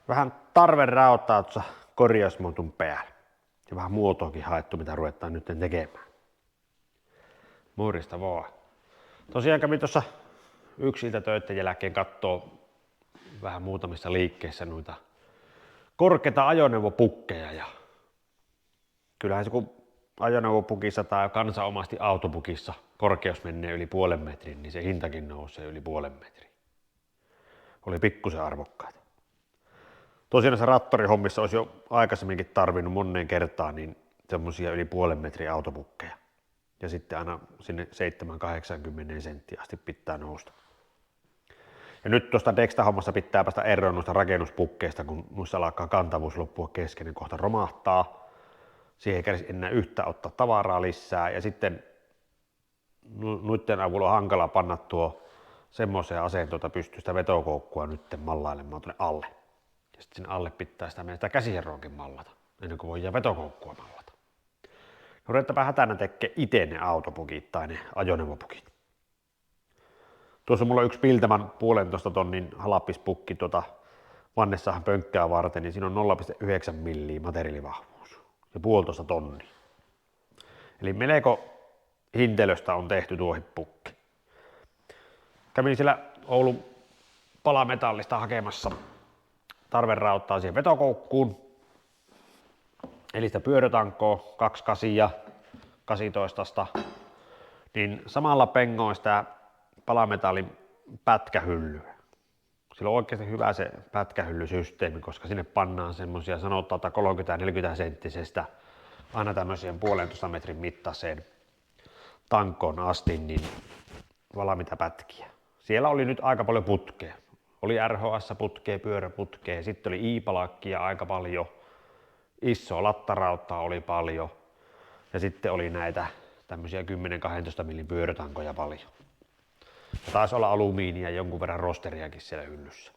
Vähän tarverautaa tuossa korjausmontun päällä. Ja vähän muotoakin haettu, mitä ruvetaan nyt tekemään. Morjesta vaan. Tosiaan kävin tuossa yksiltä töiden jälkeen kattoo vähän muutamissa liikkeissä noita korkeita ajoneuvopukkeja. Ja kyllähän se kun ajoneuvopukissa tai kansanomasti autopukissa korkeus menee yli 0,5 metrin, niin se hintakin nousee yli 0,5 metrin. Oli pikkusen arvokkaita. Tosiaan se rattorihommissa olisi jo aikaisemminkin tarvinnut moneen kertaan niin semmosia yli 0,5 metrin autopukkeja. Ja sitten aina sinne 7-80 senttiä asti pitää nousta. Ja nyt tuosta Dexta-hommassa pitää päästä eroon noista rakennuspukkeista, kun muissa alkaa kantavuus loppua kesken, niin kohta romahtaa. Siihen ei kärsi enää yhtään ottaa tavaraa lisää. Ja sitten noiden avulla on hankala panna tuo semmoiseen asentoon, pystyy sitä vetokoukkua nyt mallailemaan tuonne alle. Ja sitten sinne alle pitää sitä käsihieroonkin mallata, ennen kuin voidaan vetokoukkua mallata. Ruvettaanpa hätänä tekee itse ne autopukit tai ne ajoneuvopukit. Tuossa mulla on yksi Piltämän 1,5 tonnin halappispukki vannessahan pönkkää varten, niin siinä on 0,9 milliä materiaalivahvuus ja 1,5 tonnia. Eli melko hintelöstä on tehty tuohipukki. Kävin siellä Oulun Palametallista hakemassa tarverautaa siihen vetokoukkuun. Eli sitä pyörötankoa 28 ja 18, niin samalla pengoin sitä Palametallin pätkähyllyä. Sillä on oikeasti hyvä se pätkähyllysysteemi, koska sinne pannaan semmosia sanotaan 30-40 senttisestä aina tämmöiseen 1,5 metrin mittaiseen tankoon asti niin valmiita pätkiä. Siellä oli nyt aika paljon putkea. Oli RHS-putkea, pyöräputkea, sitten oli iipalakkia aika paljon, isoa lattarautaa oli paljon ja sitten oli näitä tämmöisiä 10-12 millin pyörötankoja paljon. Ja taisi olla alumiinia ja jonkun verran rosteriakin siellä hyllyssä.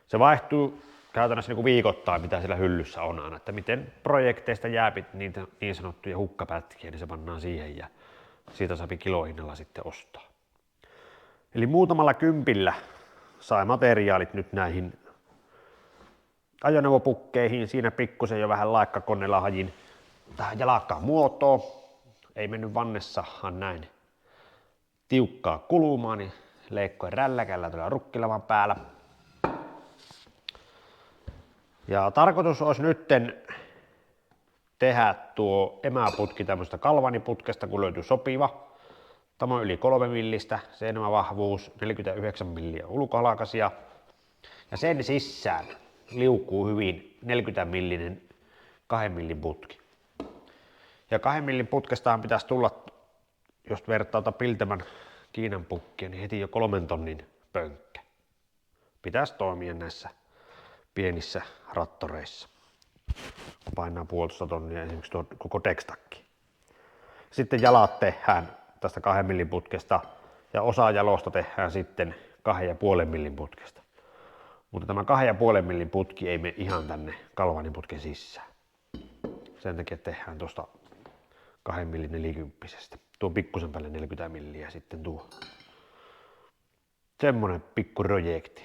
Se vaihtuu käytännössä niin viikoittain, mitä siellä hyllyssä on aina, että miten projekteista jää niitä niin sanottuja hukkapätkiä, niin se pannaan siihen ja siitä saa kilohinnalla sitten ostaa. Eli muutamalla kympillä sai materiaalit nyt näihin ajoneuvopukkeihin. Siinä pikkusen jo vähän laikkakoneella hajin tähän jalakkaan muotoon. Ei mennyt vannessahan näin tiukkaa kulumaa, niin leikkoin rälläkällä tuolla rukkilavan päällä. Ja tarkoitus olisi nytten tehdä tuo emäputki tämmöistä galvaniputkesta, kun löytyy sopiva. Tämä on yli 3 millistä, seinämävahvuus 49 milliä ulkohalkaisia. Ja sen sisään liukuu hyvin 40 millinen 2 millin putki. Ja 2 millin putkestahan pitäisi tulla, jos vertaa Piltämän Kiinan pukkia, niin heti jo 3 tonnin pönkkä. Pitäisi toimia näissä pienissä rattoreissa. Painaa 1,5 tonnia esimerkiksi tuo koko Dextakki. Sitten jalat tehdään tästä 2 millin putkesta ja osa jalosta tehdään sitten 2,5 millin putkesta. Mutta tämä 2,5 millin putki ei mene ihan tänne galvaniputken sisään. Sen takia tehdään tuosta 2 millin 40. Tuo pikkusen päälle 40 milliä sitten tuo. Semmonen pikku projekti,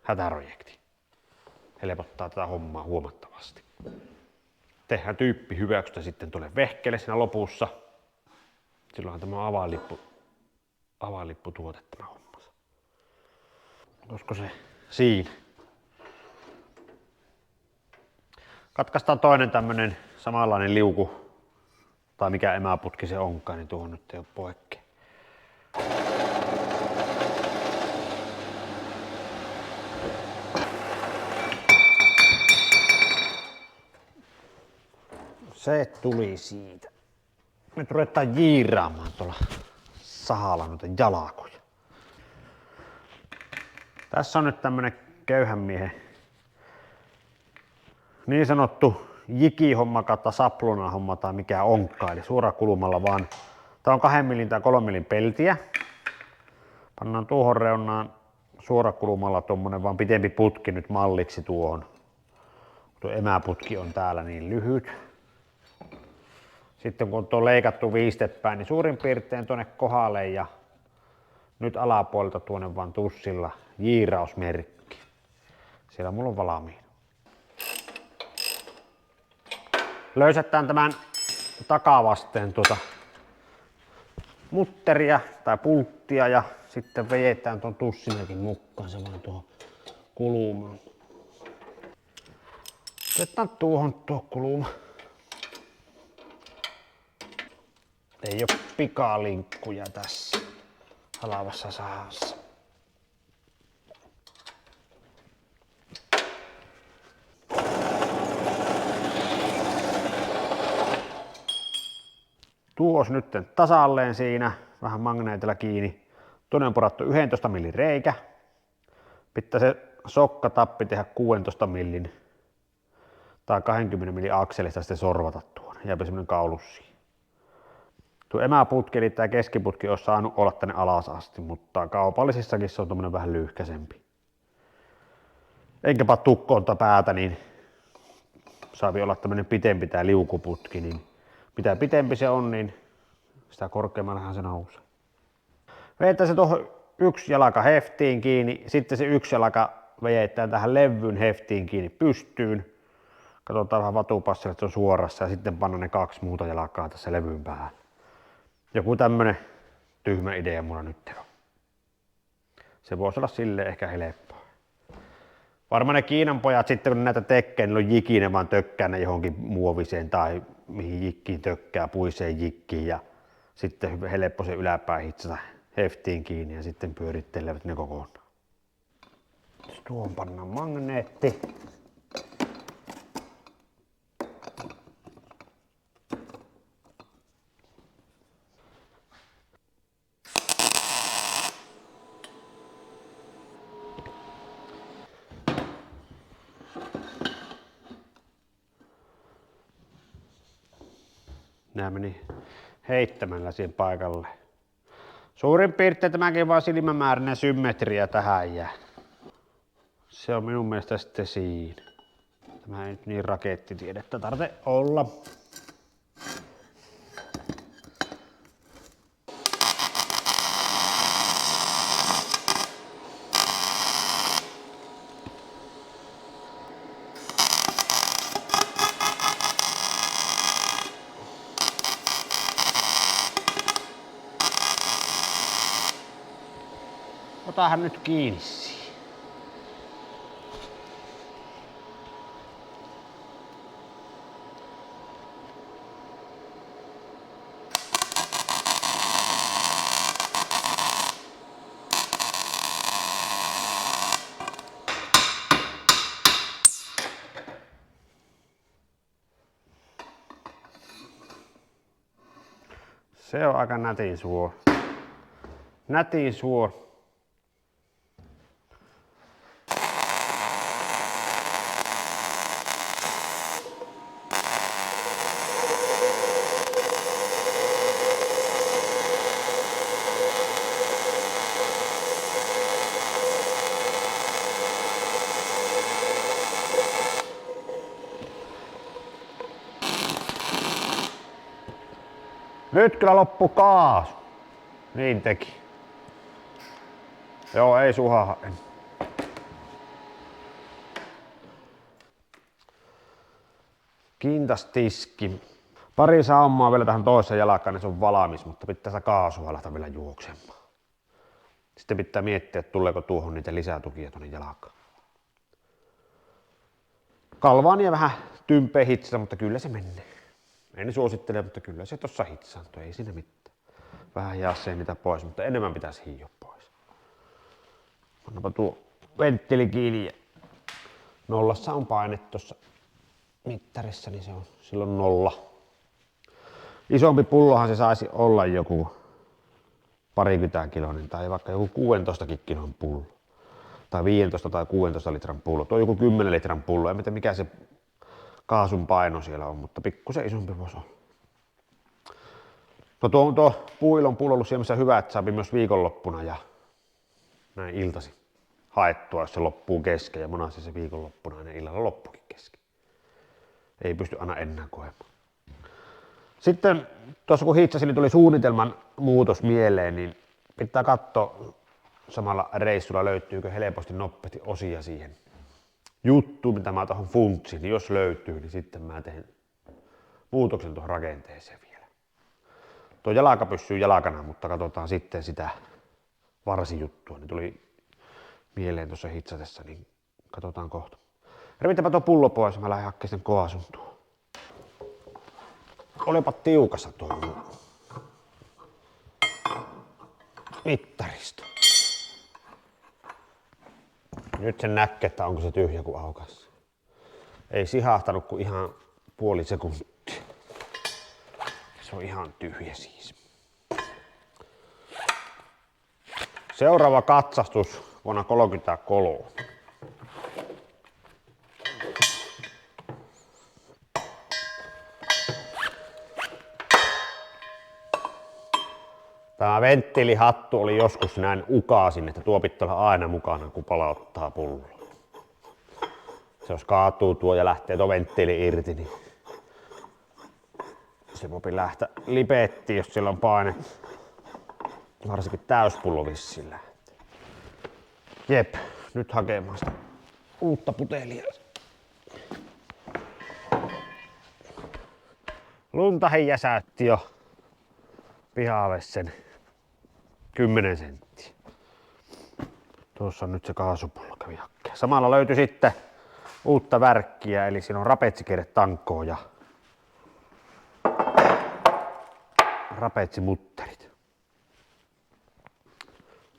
hätäprojekti. Helpottaa tätä hommaa huomattavasti. Tehdään tyyppihyväksytä sitten tuolle vehkeelle siinä lopussa. Silloinhan tämä on avainlipputuote tämä homma. Olisiko se siinä? Katkaistaan toinen tämmönen samanlainen liuku, tai mikä emäputki se onkaan, niin tuohon nyt ei ole poikkea. Se tuli siitä. Nyt ruvetaan jiiraamaan tuolla sahalla noita jalkoja. Tässä on nyt tämmönen köyhän miehen niin sanottu jikihomma kautta sapluna-homma tai mikä onkaan, eli suorakulmalla vaan. Tää on 2 millin tai 3 millin peltiä. Pannaan tuohon reunaan suorakulmalla tommonen vaan pitempi putki nyt malliksi tuohon. Tuo emäputki on täällä niin lyhyt. Sitten kun on leikattu viistepäin, niin suurin piirtein tuonne kohdalle ja nyt alapuolelta tuonne vaan tussilla jiirausmerkki. Siellä mulla on valmiina. Löysätään tämän takavasten mutteria tai pulttia ja sitten vejetään tuon tussinekin mukaan se vaan tuohon kulumaan. Otetaan tuohon tuo kuluma. Ei oo pikalinkkuja tässä halavassa sahassa. Tuos nyt tasalleen siinä, vähän magneetilla kiinni. Tuonne on porattu 11 millin reikä. Pitää se sokkatappi tehdä 16 millin tai 20 millin akselista sitten sorvata tuonne. Jääpä semmonen kaulussi. Tuo emäputki eli tää keskiputki olisi saanut olla tänne alas asti, mutta kaupallisissakin se on tommonen vähän lyhkäsempi. Enkäpä tukkoonta päätä, niin saapi olla tämmönen pitempi tää liukuputki, niin mitä pitempi se on, niin sitä korkeammallahan se nousee. Vedetään se tuohon yksi jalka heftiin kiinni, sitten se yksi jalka vejetään tähän levyn heftiin kiinni pystyyn. Katsotaan vähän vatupassilla, että se on suorassa ja sitten panna ne kaksi muuta jalkaa tässä levyn päälle. Joku tämmönen tyhmä idea mulla nyt on. Se voisi olla silleen ehkä helppoa. Varmaan ne Kiinan pojat sitten kun näitä tekee, niin on jikinen vaan tökkää ne johonkin muoviseen tai mihin jikkiin tökkää, puiseen jikkiin ja sitten helppo se yläpää hitsata heftiin kiinni ja sitten pyörittelevät ne kokonaan. Tuohon pannaan magneetti. Nää meni heittämällä siihen paikalle. Suurin piirtein tämäkin vaan silmämääräinen symmetria tähän jää. Se on minun mielestä sitten siinä. Tämä ei nyt niin rakettitiedettä tarvitse olla. Otahan nyt kiinni siihen. Se on aika nätin suo. Nätin suo. Nyt kyllä loppu kaasu. Niin teki. Joo, ei suhaha. Kintas tiski. Pari saumaa vielä tähän toiseen jalkaan, niin se on valmis, mutta pitää sitä kaasua lähteä vielä juoksemaan. Sitten pitää miettiä, että tuleeko tuohon niitä lisätukia tuonne jalkaan. Kalvaani ja vähän tympeä hitsata, mutta kyllä se menee. En suosittele, mutta kyllä se tossa hitsaantuu, ei siinä mitään. Vähän jaassee niitä pois, mutta enemmän pitäisi hioa pois. Annapa tuo ventteli kiinni ja nollassa on paine tuossa mittarissa, niin se on silloin 0. Isompi pullohan se saisi olla joku parikymmentä kiloinen tai vaikka joku 16 kilon pullo. Tai 15 tai 16 litran pullo. Tuo on joku 10 litran pullo, en tiedä mikä se kaasun paino siellä on, mutta pikkusen isompi voisi olla. No tuo puilon pullo on ollut siellä hyvä, että saa myös viikonloppuna ja näin iltasi haettua, jos se loppuu kesken ja monasti se viikonloppuna ja illalla loppukin kesken. Ei pysty aina ennakoimaan. Sitten tuossa kun hitsasin, niin tuli suunnitelman muutos mieleen, niin pitää katsoa samalla reissulla löytyykö helposti nopeasti osia siihen juttuun, mitä mä tuohon funtsin. Jos löytyy, niin sitten mä teen muutoksen tuohon rakenteeseen vielä. Tuo jalka pysyy jalkana, mutta katsotaan sitten sitä varsijuttua. Niin tuli mieleen tuossa hitsatessa, niin katsotaan kohta. Revitäpä tuo pullo pois, mä lähden hakkeen sen kaasun tuohon. Olipa tiukassa tuo mittaristo. Nyt sen näkee, että onko se tyhjä kun aukas. Ei sihahtanut kuin ihan puoli sekuntia. Se on ihan tyhjä siis. Seuraava katsastus vuonna 1933. Tämä venttiilihattu oli joskus näin ukaasin, että tuo pitää olla aina mukana, kun palauttaa pulloa. Se jos kaatuu tuo ja lähtee tuo venttiili irti, niin se voi lähteä lipettiin, jos sillä on paine. Varsinkin täyspullo vissiin lähtee. Jep, nyt hakemaan sitä uutta putelia. Luntahin jäsäytti jo pihavessen 10 senttiä. Tuossa on nyt se kaasupullo kävi hakkeen. Samalla löytyi sitten uutta värkkiä, eli siinä on rapetsikirjetankoa ja rapetsimutterit.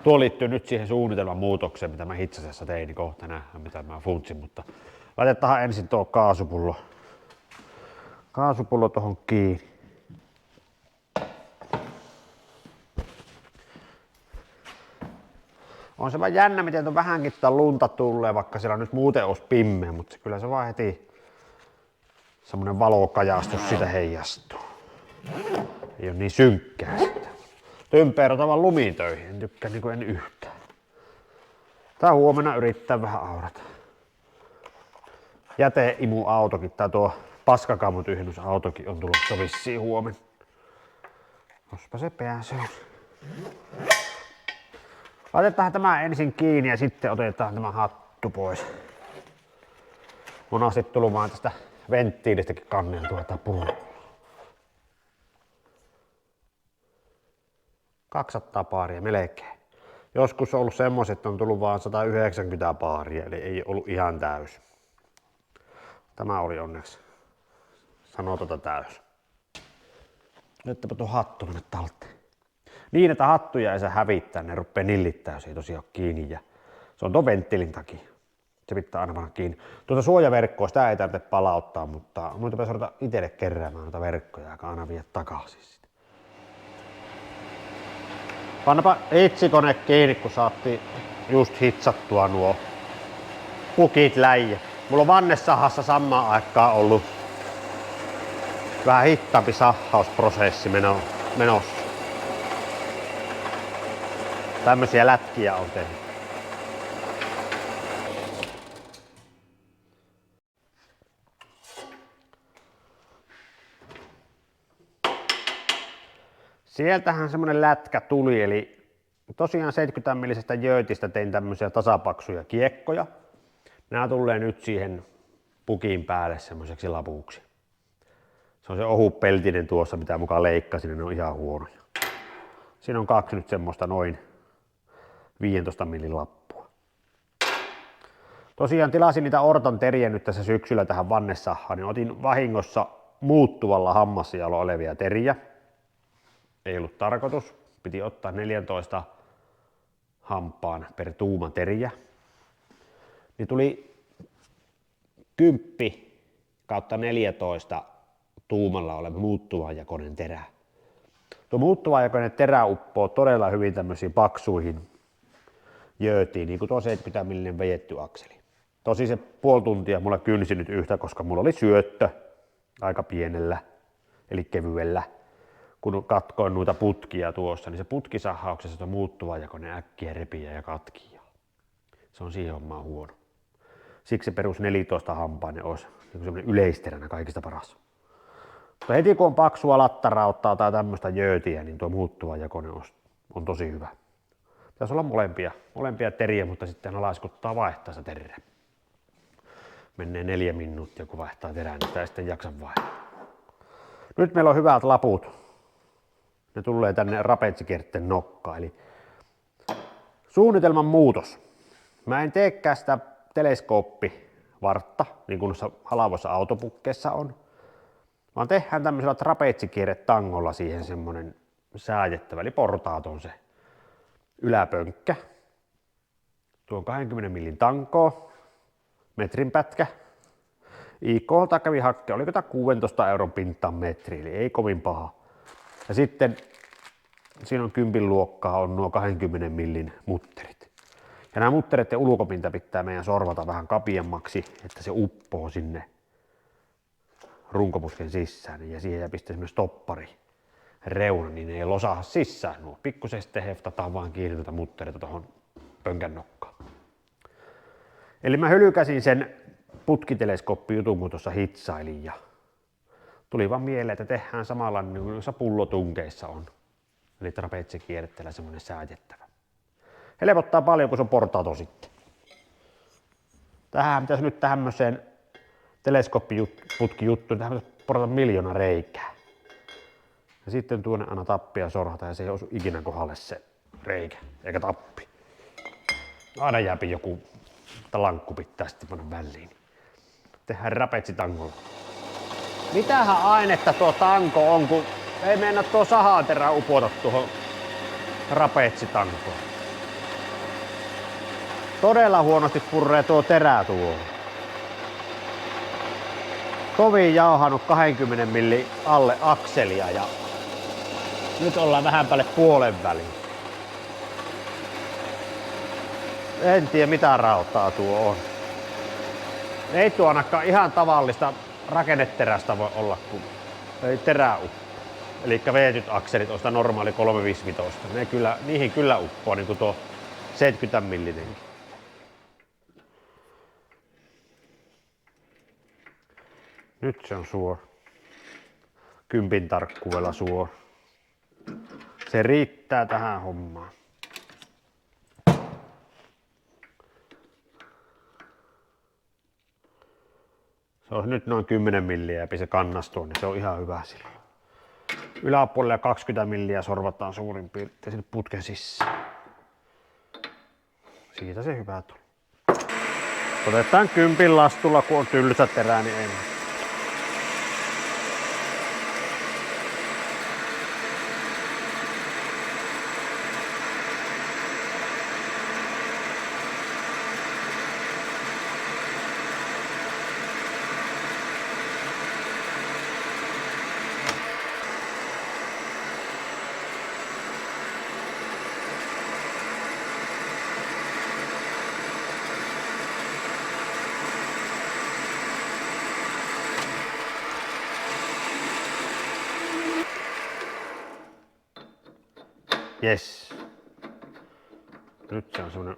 Tuo liittyy nyt siihen suunnitelman muutokseen, mitä mä hitsasessa tein, niin kohta nähdään mitä mä funtsin, mutta laitetaan ensin tuo kaasupullo tuohon kiinni. On se vaan jännä, miten tuon vähänkin lunta tulee, vaikka siellä nyt muuten olisi pimmeä, mutta kyllä se vaan heti semmonen valokajastus sitä heijastuu. Ei ole niin synkkää sitä. Tympeerotavan lumitöihin, en tykkää niin kuin en yhtään. Tää huomenna yrittää vähän aurata. Jäteimuautokin, tai tuo paskakamutyhjennysautokin on tulossa vissiin huomenna. Jospa se pääsee. Laitetaan tämä ensin kiinni ja sitten otetaan tämä hattu pois. Monasti tullut vaan tästä venttiilistäkin kanneltua tätä pulloa. 200 paaria melkein. Joskus on ollut semmoiset, että on tullut vaan 190 paaria, eli ei ollut ihan täys. Tämä oli onneksi sanotaan täys. Nytpä tuo hattu mennä talteen. Niin, että hattuja ei saa hävittää, ne ruppee nillittää, jos ei tosiaan ole kiinni. Ja se on tuon venttiilin takia. Se pitää aina panna kiinni. Tuota suojaverkkoa, sitä ei tarvitse palauttaa, mutta mun pitäisi ruveta itselle keräämään noita verkkoja, joka aina vie takaisin sitä. Pannapa hitsikone kiinni, kun saattiin just hitsattua nuo pukit läjä. Mulla on vannesahassa samaan aikaan ollut vähän hittaampi sahausprosessi menossa. Tämmösiä lätkiä on tehnyt. Sieltähän semmonen lätkä tuli, eli tosiaan 70 millisestä jöötistä tein tämmöisiä tasapaksuja kiekkoja. Nämä tulee nyt siihen pukin päälle semmoiseksi lapuksi. Se on se ohupeltinen tuossa, mitä mukaan leikkasin, ne on ihan huonoja. Siinä on 2 nyt semmoista noin 15 millin lappua. Tosiaan tilasin niitä Orton teriä nyt tässä syksyllä tähän vannesahaan, niin otin vahingossa muuttuvalla hammasjalolla olevia teriä. Ei ollut tarkoitus, piti ottaa 14 hampaan per tuuma teriä. Niin tuli 10/14 tuumalla oleva muuttuvajakoinen terä. Tuo muuttuvajakoinen terä uppoo todella hyvin tämmöisiin paksuihin jöötiin, niin kuin tuo 70 millinen vejetty akseli. Tosi se puoli tuntia mulla kynsi nyt yhtä, koska mulla oli syöttö aika pienellä, eli kevyellä. Kun katkoin noita putkia tuossa, niin se putkisahauksessa se muuttuvajakoinen äkkiä repiä ja katkii. Se on siihen hommaan huono. Siksi se perus 14 hampainen olisi niin semmoinen yleisteränä kaikista paras. Mutta heti kun on paksua lattarauttaa tai tämmöistä jöötiä, niin tuo muuttuvajakoinen on tosi hyvä. Pitäisi olla molempia teriä, mutta sitten aina laiskuttaa vaihtaa se terä. Menee 4 minuuttia, kun vaihtaa terää, niin sitä ei sitten jaksa vaihtaa. Nyt meillä on hyvät laput. Ne tulee tänne rapetsikierteen nokkaan. Eli suunnitelman muutos. Mä en teekään sitä teleskooppivartta, niin kuin noissa halavoissa autopukkeissa on, vaan tehdään tämmöisellä trapetsikierretangolla siihen semmonen säädettävä, eli portaaton se yläpönkkä. Tuon 20 millin tankoa, metrin pätkä. IK:lta kävi hakkeen, oliko tämä 16 euron pintaan metri, eli ei kovin paha. Ja sitten siinä on 10 luokkaa on nuo 20 millin mutterit. Ja nämä muttereiden ulkopinta pitää meidän sorvata vähän kapiemmaksi, että se uppoo sinne runkoputken sisään. Ja siihen pistää semmoinen stoppari reuna, niin ne ei losaa sisään. Nuo pikkusen sitten heftataan vaan kiinni tuota muttereita tuohon pönkän nokkaan. Eli mä hylkäsin sen putkiteleskooppijutun, kun tuossa hitsailin. Ja tuli vaan mieleen, että tehdään samalla niin kuin noissa pullotunkeissa on. Eli trapetsikierteellä semmoinen säädettävä. Helpottaa paljon, kun se on portaaton sitten. Tähän pitäisi nyt tämmöiseen teleskooppiputki-juttuun, tähän pitäisi portata 1 000 000 reikää. Ja sitten tuonne aina tappia sorhata ja se ei osu ikinä kohdalle se reikä, eikä tappi. Aina jääpi joku lankku pitää sitten panna väliin. Tehdään rapetsitangolla. Mitähän ainetta tuo tanko on, kun ei mennä tuo sahaterä upota tuohon rapetsitankoon. Todella huonosti purree tuo terä tuohon. Tovin jauhannut 20 milli alle akselia ja nyt ollaan vähän päälle puolen väliin. En tiedä mitä rautaa tuo on. Ei tuo ainakaan ihan tavallista rakenneterästä voi olla, kun ei terää uppo. Eli veetyt akselit on sitä normaali 355. Niihin kyllä uppoo niin kuin tuo 70 millinenkin. Nyt se on suora. 10 tarkkuudella suora. Se riittää tähän hommaan. Se on nyt noin 10 milliä ja se kannastuu, niin se on ihan hyvä silloin. Yläpuolella 20 milliä sorvataan suurin piirtein sinne putken sisään. Siitä se hyvä tulee. Otetaan 10 lastulla, kun on tylsä terä, niin ei. Jes. Nyt se on semmonen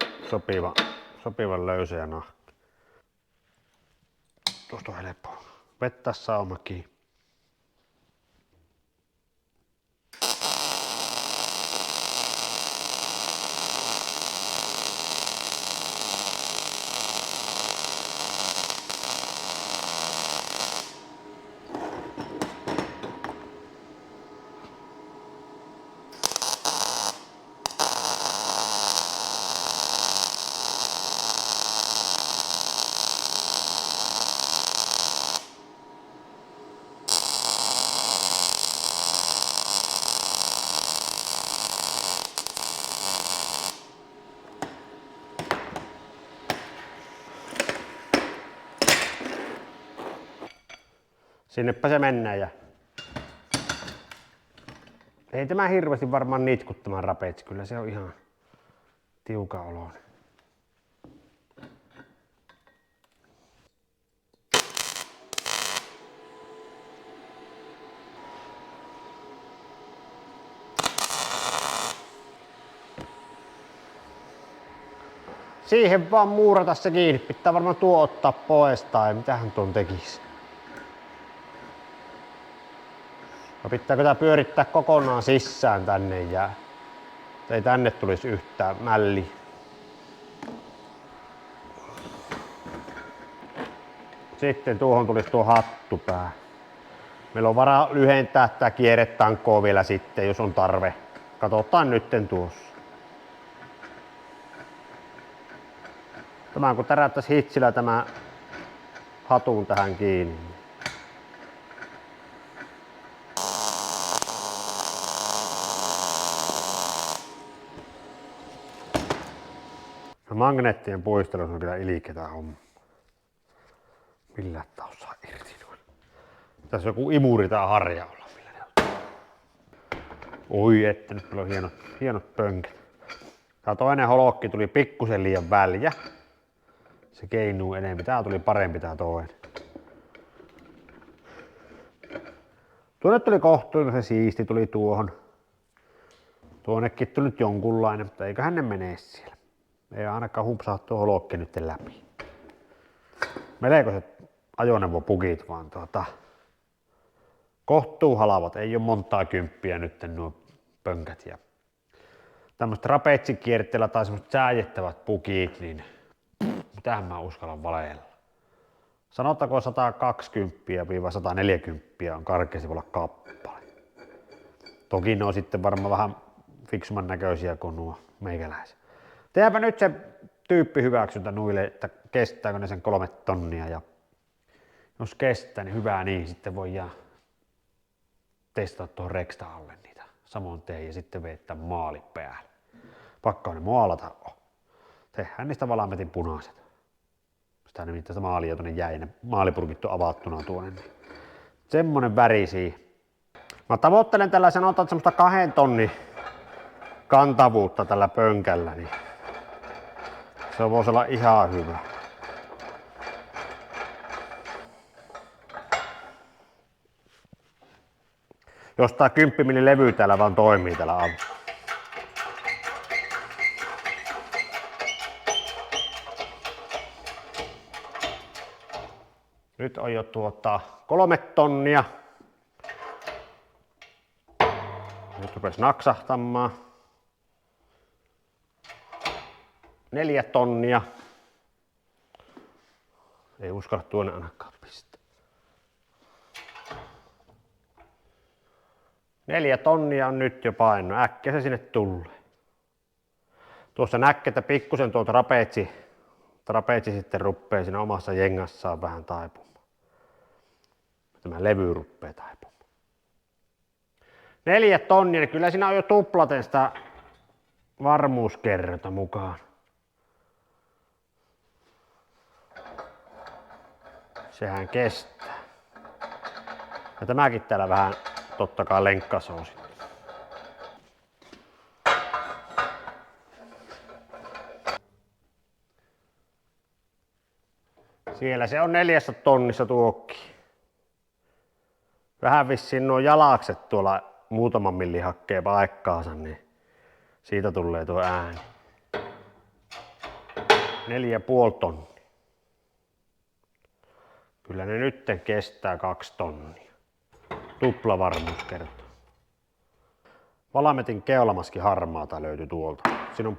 sopivan löysä ja nahka. Tuosta on helppoa. Vettä sauma kiinni. Sinnepä se mennään ja ei tämä hirveästi varmaan nitkuttamaan rapetsi, kyllä se on ihan tiukan oloinen. Siihen vaan muurata se kiinni, pitää varmaan tuo ottaa pois tai mitähän tuon tekisi. No pitääkö tää pyörittää kokonaan sisään tänne ja ei tänne tulisi yhtään mälli. Sitten tuohon tulisi tuo hattupää. Meillä on varaa lyhentää tää kierretankoa vielä sitten, jos on tarve. Katsotaan nytten tuossa. Tämä kun tärättäisi hitsillä tämä hatun tähän kiinni. Magneettien puistelu on kyllä ilkeä homma. Millä tää osaa irti noin. Tässä on joku imuri tää harja olla. Millä ne on. Oi että nyt on hienot pönkät. Tää toinen holokki tuli pikkusen liian väljä. Se keinuu enemmän. Tää tuli parempi tää toinen. Tuonne tuli kohtuullisen siisti tuli tuohon. Tuonnekin tuli nyt jonkunlainen, mutta eiköhän ne menee siellä. Ei ainakaan humpsaa tuo holokki nyt läpi. Melkoiset ajoneuvopukit vaan kohtuu halavat. Ei ole montaa kymppiä nyt nuo pönkät. Ja tämmöset trapetsikierteellä tai semmoset sääjettävät pukit, niin mitähän mä uskallan valeilla. Sanottaako 120-140 on karkeasti olla kappale. Toki ne on sitten varmaan vähän fiksuman näköisiä kuin nuo meikäläisiä. Tehdäänpä nyt se tyyppihyväksyntä nuille, että kestääkö ne sen 3 tonnia ja jos kestää, niin hyvää niin, sitten voidaan testata tuohon reksta alle niitä samoin tein ja sitten veittää maalit päälle. Pakkaa ne maalata on. Tehdään niistä valaametin punaiset. Sitä nimittäin sitä maalia tuonne jäi, ne maalipurkit on avattuna tuonne. Niin. Semmonen värisiä. Mä tavoittelen tällä sanotaan semmoista 2 tonnin kantavuutta tällä pönkällä, niin se voisi olla ihan hyvä. Jos tää 10 mm levy täällä vaan toimii täällä alla. Nyt on jo 3 tonnia. Nyt rupes naksahtamaan. 4 tonnia. Ei uskalla tuonne ainakaan pistää. 4 tonnia on nyt jo paino. Äkkiä se sinne tulee. Tuossa näkee, että pikkusen tuo trapetsi sitten ruppee siinä omassa jengassaan vähän taipumaan. Tämä levy ruppee taipumaan. 4 tonnia, niin kyllä siinä on jo tuplaten sitä varmuuskerrota mukaan. Sehän kestää. Ja tämäkin täällä vähän totta kai lenkkasoo sitten. Siellä se on 4 tonnissa tuokki. Vähän vissiin nuo jalakset tuolla muutaman millin hakkee paikkaansa, niin siitä tulee tuo ääni. 4,5 tonnia. Kyllä ne nyt kestää 2 tonnia. Tupla varmuus kertoo. Valaametin keulamaskin harmaata löytyi tuolta. Siinä on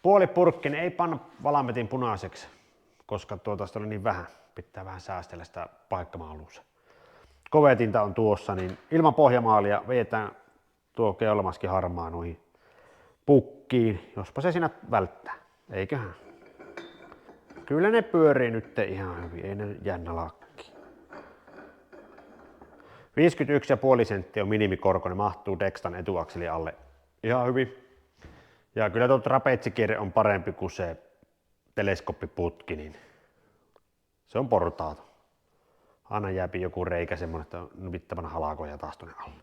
puoli purkkinen. Ei panna valaametin punaiseksi, koska sitä oli niin vähän. Pitää vähän säästellä sitä paikkamaaluussa. Kovetinta on tuossa, niin ilman pohjamaalia vedetään tuo keulamaskin harmaa noihin pukkiin. Jospa se siinä välttää. Eiköhän. Kyllä ne pyörii nyt ihan hyvin. Ei ne jännä lakki. 51,5 senttiä on minimikorko, ne mahtuu Dextan etuakselin alle ihan hyvin. Ja kyllä tuo trapetsikierre on parempi kuin se teleskooppiputki, niin se on portaaton. Aina jääpi joku reikä semmonen, että on vittavan halakoja taas tuonne alle.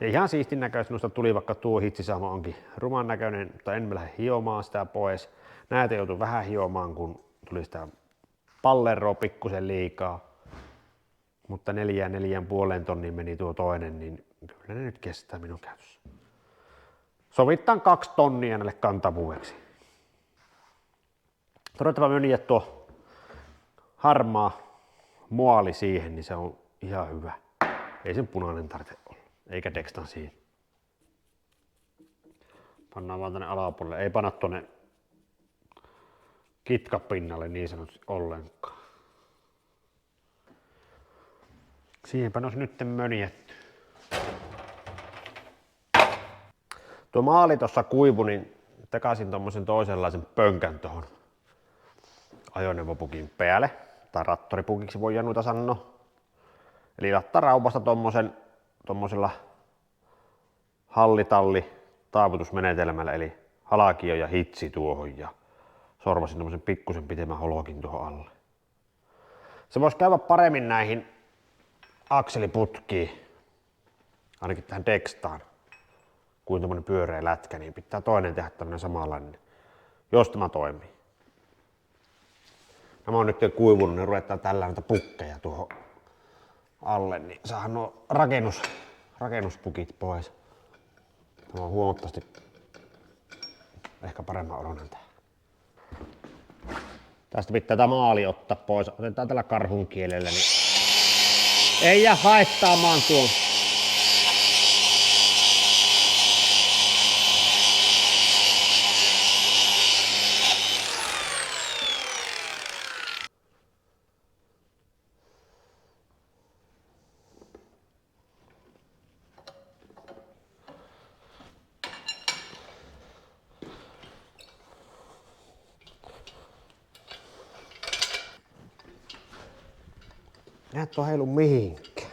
Ja ihan siistin näköistä noista tuli, vaikka tuo hitsisaama onkin ruman näköinen, mutta en lähde hiomaan sitä pois. Näitä joutui vähän hiomaan, kun tuli sitä palleroa pikkusen liikaa. Mutta 4,5 tonniin meni tuo toinen, niin kyllä ne nyt kestää minun käytössä. Sovittaan 2 tonnia näille kantavuudeksi. Todettava myniä tuo harmaa muoli siihen, niin se on ihan hyvä. Ei sen punainen tarvitse olla, eikä Dextan siinä. Pannaan vaan tänne alapuolelle, ei panna tuonne kitkapinnalle niin sanotusti ollenkaan. Siinäpä olisi nyt mönietty. Tuo maali tuossa kuivu, niin tekasin tommosen toisenlaisen pönkän tuohon ajoneuvopukin päälle. Tai rattoripukiksi voidaan noita sanoa. Eli rattaraupasta tommosella hallitalli taavutusmenetelmällä, eli halakio ja hitsi tuohon ja sorvasin tommosen pikkusen pitemmän holokin tuohon alle. Se voisi käydä paremmin näihin akseliputkiin, ainakin tähän Dextaan, kuin tommonen pyöreä lätkä, niin pitää toinen tehdä tämmönen samanlainen, jos tämä toimii. Nämä on nyt kuivunut, niin ruvetaan tällä näitä pukkeja tuohon alle, niin saadaan nuo rakennuspukit pois. Tämä on huomattavasti ehkä paremman oloinen tää. Tästä pitää tämä maali ottaa pois. Otetaan tällä karhun kielellä, niin ei jää haittaamaan tuon. Nää et oo heilu mihinkään.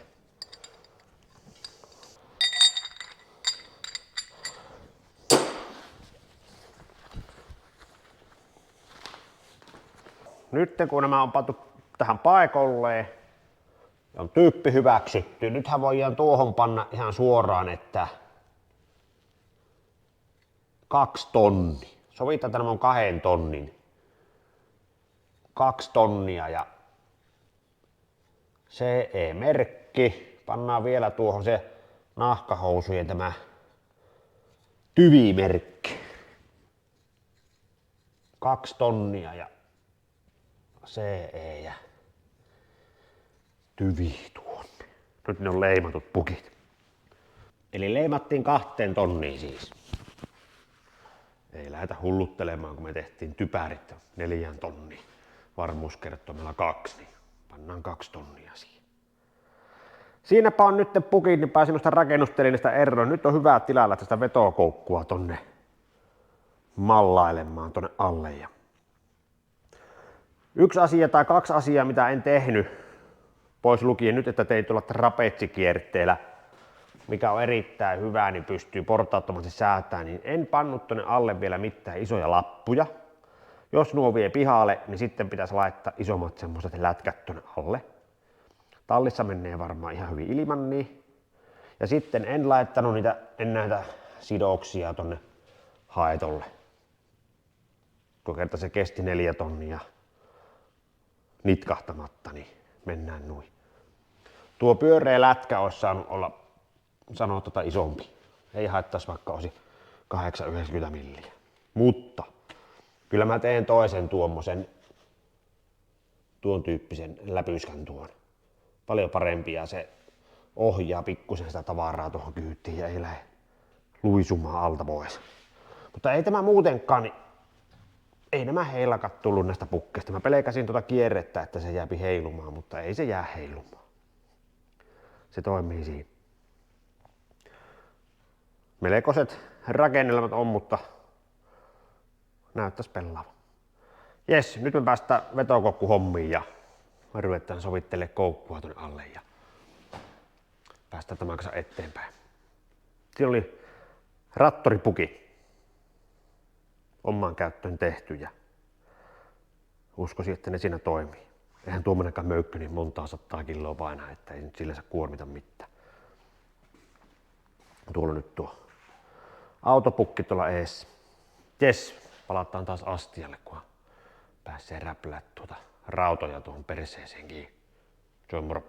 Nyt kun nämä on pantu tähän paikalleen ja on tyyppi hyväksytty, nythän voidaan tuohon panna ihan suoraan, että 2 tonnia. Sovitaan, että nämä on 2 tonnin. 2 tonnia ja CE-merkki. Pannaan vielä tuohon se nahkahousujen tämä tyvimerkki. 2 tonnia ja CE ja tyvi tuonne. Nyt ne on leimatut pukit. Eli leimattiin 2 tonniin siis. Ei lähdetä hulluttelemaan, kun me tehtiin typärit 4 tonniin. Varmuuskertoimella 2, niin pannaan 2 tonnia siihen. Siinäpä on nyt pukit, niin pääsin noista rakennustelineistä eroon. Nyt on hyvä tilalla tästä vetokoukkua tonne mallailemaan tonne alle. Ja 1 asia tai 2 asiaa, mitä en tehnyt, pois lukien nyt, että tein tuolla trapetsikierteellä, mikä on erittäin hyvä, niin pystyy portaattomasti säätämään, niin en pannut tonne alle vielä mitään isoja lappuja. Jos nuo vie pihalle, niin sitten pitäisi laittaa isommat semmoiset lätkät tonne alle. Tallissa menee varmaan ihan hyvin ilman niin. Ja sitten en laittanut näitä sidoksia tonne haetolle. Kun kerta se kesti 4 tonnia nitkahtamata, niin mennään noin. Tuo pyöreä lätkä olisi saanut olla isompi. Ei haittaisi vaikka olisi 8-90 milliä. Mutta kyllä mä teen toisen tuon tyyppisen läpyskän tuon. Paljon parempi ja se ohjaa pikkusen sitä tavaraa tuohon kyytiin ja ei lähde luisumaan alta pois. Mutta ei tämä muutenkaan, niin ei nämä heilakat tullut näistä pukkeista. Mä pelkäsin tuota kierrettä, että se jääpi heilumaan, mutta ei se jää heilumaan. Se toimii siinä. Melkoiset rakennelmat on, mutta näyttäisi pelaavan. Jes, nyt me päästään vetokokkuhommiin ja me ruvetaan sovittelemaan koukkua tuonne alle ja päästään tämän kanssa eteenpäin. Siinä oli rattoripuki omaan käyttöön tehty ja uskoisin, että ne siinä toimii. Eihän tuommoinenkaan möykky niin montaa 100 kiloa painaa, että ei nyt sillä saa kuormita mitään. Tuolla nyt tuo autopukki tuolla ees. Jes, palataan taas astialle, kun pääsee räplää rautoja tuohon perseeseen kiinni. Se on moro.